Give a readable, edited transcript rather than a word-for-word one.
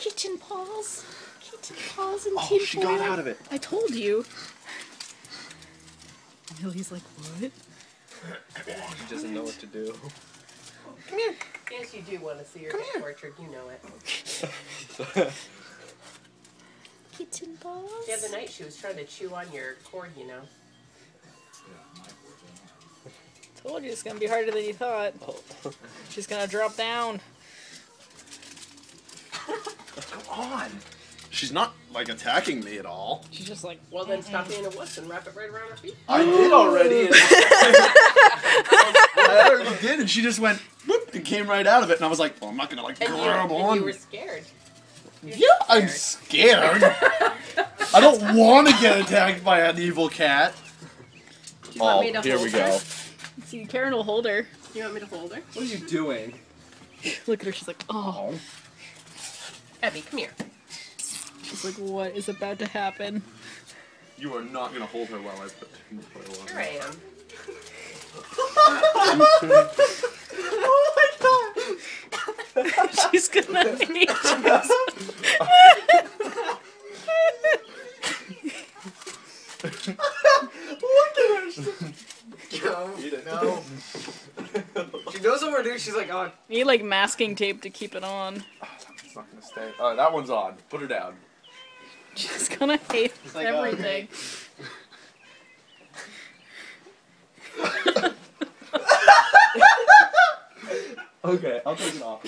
Kitten paws. Kitten paws and tinfoil. Oh, she got out of it. I told you. Millie's like, what? She doesn't know what to do. Come here. Yes, you do want to see her get tortured. You know it. Kitten paws. The other night she was trying to chew on your cord, you know. Told you it's gonna be harder than you thought. She's gonna drop down. Come on. She's not, like, attacking me at all. She's just like, Well, then stop being a wuss and wrap it right around her feet. I did already. And I already did, and she just went, whoop, and came right out of it. And I was like, well, I'm not going to, like, grab on. And you were scared. Yeah, I'm scared. I don't want to get attacked by an evil cat. You want me to here hold we her? go. see, Karen will hold her. You want me to hold her? What are you doing? Look at her, she's like, oh. Abby, come here. She's like, what is about to happen? You are not going to hold her while I put tinfoil on. Here I am. Oh my god! She's gonna hate us. Look at her. No. She knows what we're doing. She's like, oh. You need like masking tape to keep it on. It's not going to stay. Oh, that one's on. Put her down. She's gonna hate like, everything. Okay, I'll take it off.